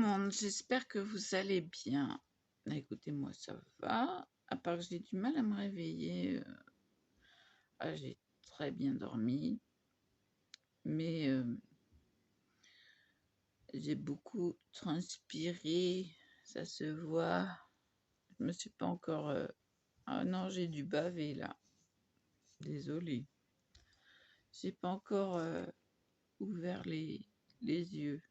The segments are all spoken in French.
monde, j'espère que vous allez bien. Écoutez, moi ça va, à part que j'ai du mal à me réveiller. J'ai très bien dormi, mais j'ai beaucoup transpiré, ça se voit. Je me suis pas encore... Ah non, j'ai dû baver là. Désolée. J'ai pas encore ouvert les yeux.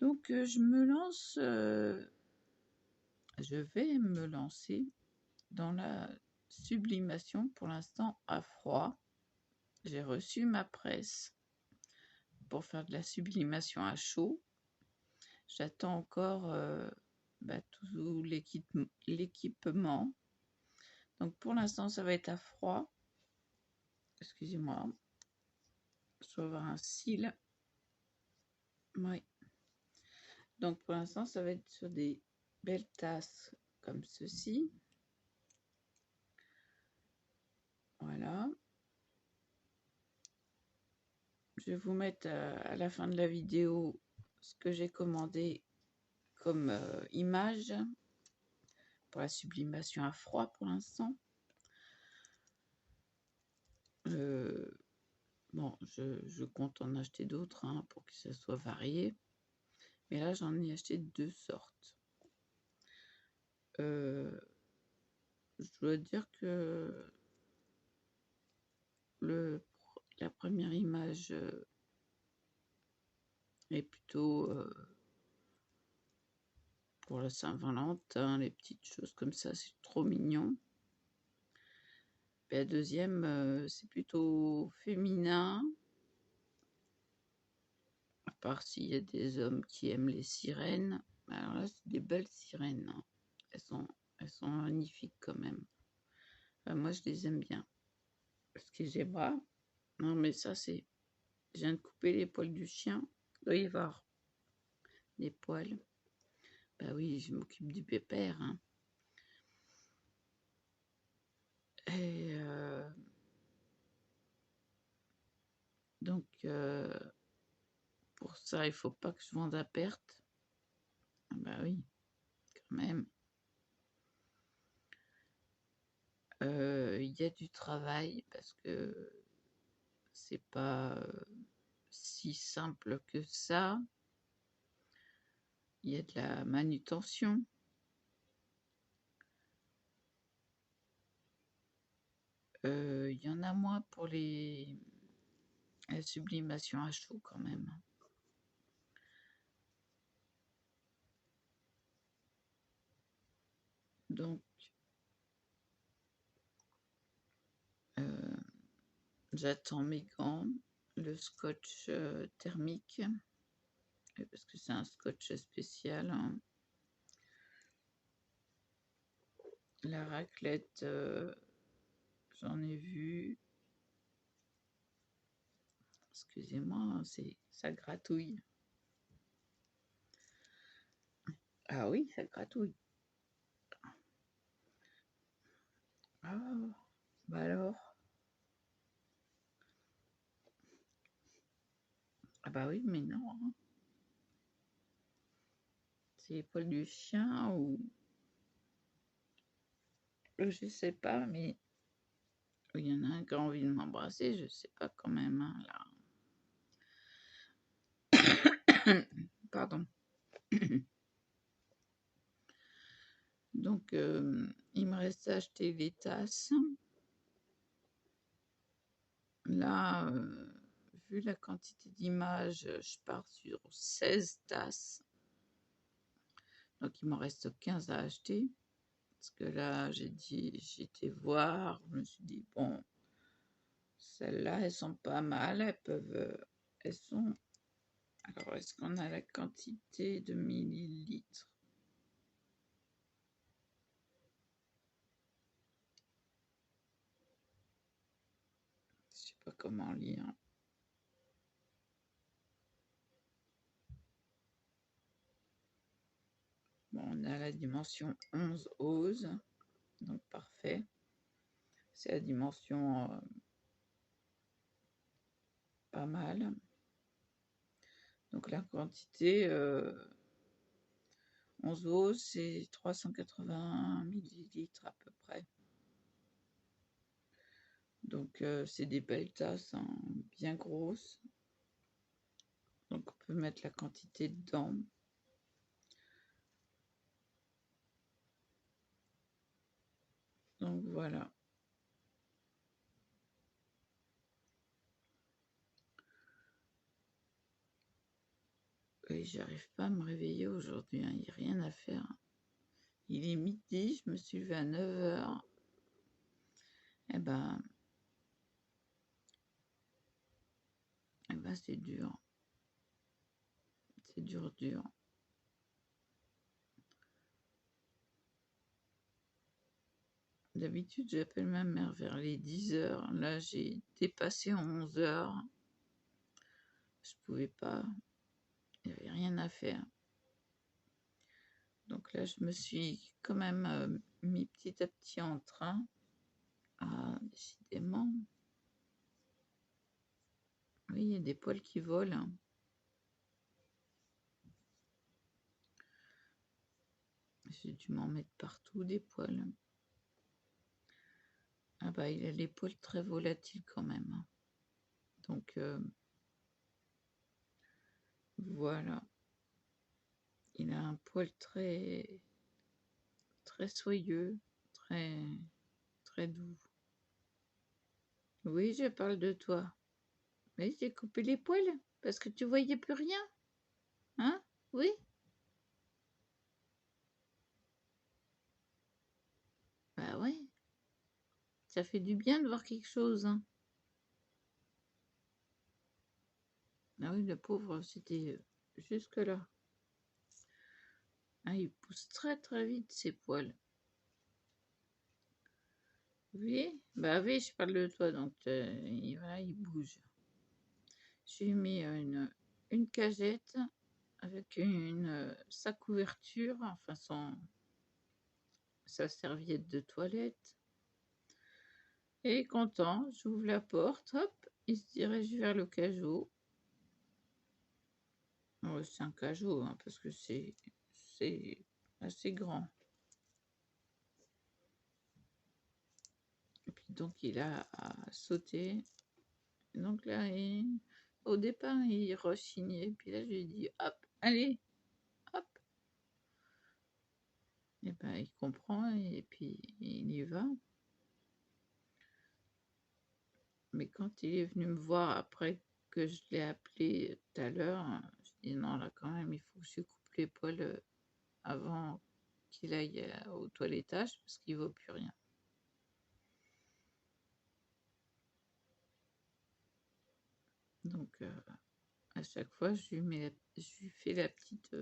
Donc je vais me lancer dans la sublimation pour l'instant à froid. J'ai reçu ma presse pour faire de la sublimation à chaud. J'attends encore tout l'équipement. Donc pour l'instant, ça va être à froid. Excusez-moi. Je vais avoir un cil. Oui. Donc pour l'instant, ça va être sur des belles tasses comme ceci. Voilà. Je vais vous mettre à la fin de la vidéo ce que j'ai commandé comme image pour la sublimation à froid pour l'instant. Bon, je compte en acheter d'autres pour que ça soit varié. Mais là, j'en ai acheté 2 sortes. Je dois dire que la première image est plutôt pour la Saint-Valentin, les petites choses comme ça, c'est trop mignon. Et la deuxième, c'est plutôt féminin. À part s'il y a des hommes qui aiment les sirènes. Alors là, c'est des belles sirènes. Elles sont magnifiques quand même. Moi, je les aime bien. Excusez-moi. Non, mais ça, c'est... Je viens de couper les poils du chien. Il doit y avoir des poils. Bah oui, je m'occupe du pépère. Et donc, pour ça, il faut pas que je vende à perte. Bah oui, quand même. Il y a du travail parce que c'est pas si simple que ça. Il y a de la manutention. Il y en a moins pour la sublimation à chaud quand même. Donc, j'attends mes gants, le scotch thermique, parce que c'est un scotch spécial. La raclette, j'en ai vu. Excusez-moi, ça gratouille. Ah oui, ça gratouille. Ah, bah alors. Ah bah oui, mais non. C'est les poils du chien ou... Je sais pas, mais il y en a un qui a envie de m'embrasser, je sais pas quand même, là. Pardon. Donc, il me reste à acheter les tasses. Là, vu la quantité d'images, je pars sur 16 tasses. Donc, il m'en reste 15 à acheter. Parce que là, j'ai été voir, je me suis dit, bon, celles-là, elles sont pas mal, elles sont... Alors, est-ce qu'on a la quantité de millilitres? Je sais pas comment lire. Bon, on a la dimension 11 ose, donc parfait. C'est la dimension pas mal. Donc la quantité, 11 c'est 380 millilitres à peu près. Donc c'est des belles tasses, hein, bien grosses. Donc on peut mettre la quantité dedans. Donc voilà. Et j'arrive pas à me réveiller aujourd'hui, hein, il n'y a rien à faire. Il est midi, je me suis levée à 9 h. Eh ben c'est dur. C'est dur, dur. D'habitude, j'appelle ma mère vers les 10 h. Là, j'ai dépassé 11 h. Je pouvais pas. Il n'y avait rien à faire. Donc là, je me suis quand même mis petit à petit en train. Ah, décidément. Oui, il y a des poils qui volent, hein. J'ai dû m'en mettre partout, des poils. Ah bah, il a les poils très volatiles quand même, hein. Donc, voilà. Il a un poil très, très soyeux, très, très doux. Oui, je parle de toi. Mais j'ai coupé les poils parce que tu voyais plus rien. Hein? Oui? Bah ouais. Ça fait du bien de voir quelque chose, hein. Ah oui, le pauvre, c'était jusque-là. Ah, il pousse très très vite ses poils. Oui? Bah oui, je parle de toi, donc voilà, il bouge. J'ai mis une cagette avec sa couverture, enfin sa serviette de toilette. Et content, j'ouvre la porte, hop, il se dirige vers le cajot. Ouais, c'est un cajot, hein, parce que c'est assez grand. Et puis donc il a sauté. Donc là, au départ, il rechignait. Puis là, je lui ai dit, hop, allez, hop. Et ben, il comprend et puis il y va. Mais quand il est venu me voir après que je l'ai appelé tout à l'heure, je dis non, là quand même, il faut que je coupe les poils avant qu'il aille au toilettage parce qu'il ne vaut plus rien. Donc à chaque fois, je lui fais la petite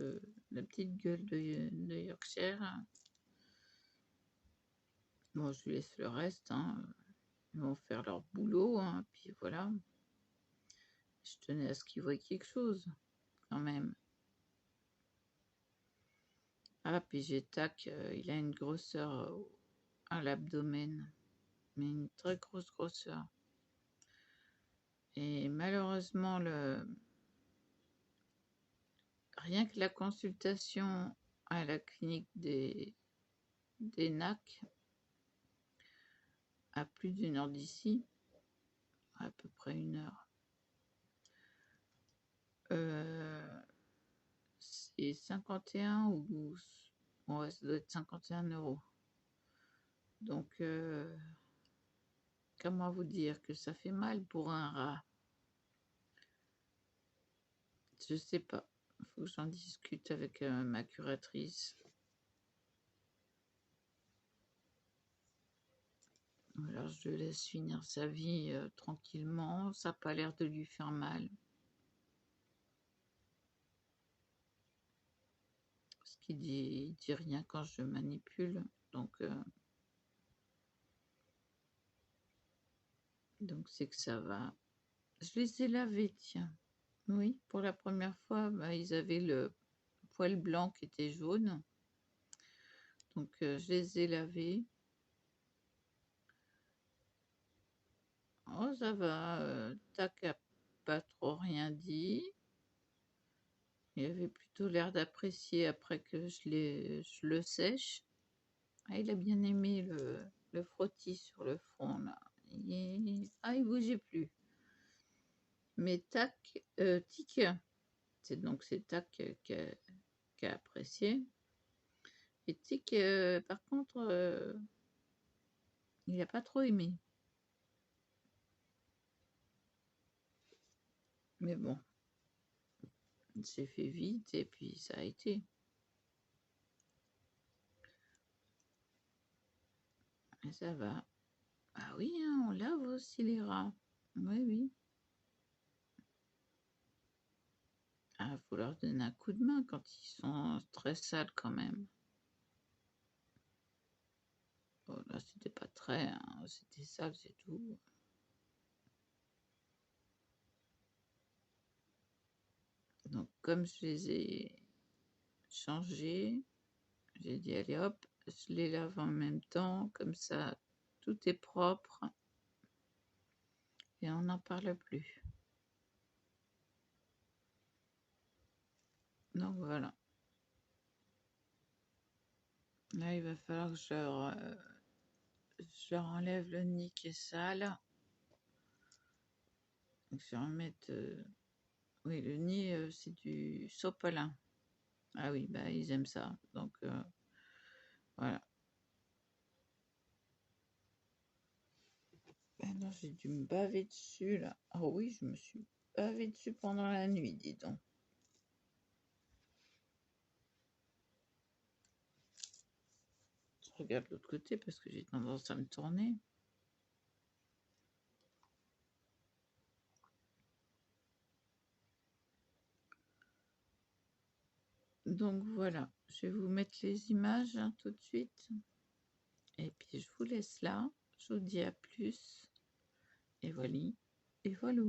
gueule de Yorkshire. Bon, je lui laisse le reste, hein. Ils vont faire leur boulot, hein, puis voilà. Je tenais à ce qu'il voie quelque chose, quand même. Ah, puis j'ai il a une grosseur à l'abdomen, mais une très grosse grosseur. Et malheureusement, rien que la consultation à la clinique des NAC, à plus d'1 heure d'ici, à peu près 1 heure, c'est 51 ou... Ouais, ça doit être 51 €. Donc, comment vous dire que ça fait mal pour un rat? Je sais pas. Il faut que j'en discute avec ma curatrice. Alors, je le laisse finir sa vie tranquillement. Ça n'a pas l'air de lui faire mal. Parce qu'il dit rien quand je manipule. Donc c'est que ça va. Je les ai lavés, tiens. Oui, pour la première fois, bah, ils avaient le poil blanc qui était jaune. Donc je les ai lavés. Oh, ça va. Tac a pas trop rien dit. Il avait plutôt l'air d'apprécier après que je le sèche. Ah, il a bien aimé le frottis sur le front là. Il bougeait plus. Mais tac, tic, c'est tac qui a apprécié. Et tic, par contre, il n'a pas trop aimé. Mais bon, il s'est fait vite et puis ça a été. Et ça va. Ah oui, hein, on lave aussi les rats. Oui, oui. Ah, faut leur donner un coup de main quand ils sont très sales quand même. Oh, là, c'était pas très, hein, c'était sale, c'est tout. Donc, comme je les ai changés, j'ai dit, allez hop, je les lave en même temps, comme ça, tout est propre et on n'en parle plus. Donc, voilà. Là, il va falloir que je leur enlève le nid qui est sale. Donc, je vais remettre... oui, le nid, c'est du sopalin. Ah oui, bah ils aiment ça. Donc, voilà. Non, j'ai dû me baver dessus, là. Oh oui, je me suis bavé dessus pendant la nuit, dis donc. Je regarde l'autre côté parce que j'ai tendance à me tourner. Donc voilà, je vais vous mettre les images hein, tout de suite. Et puis je vous laisse là. Je vous dis à plus. Et voilà. Et voilà.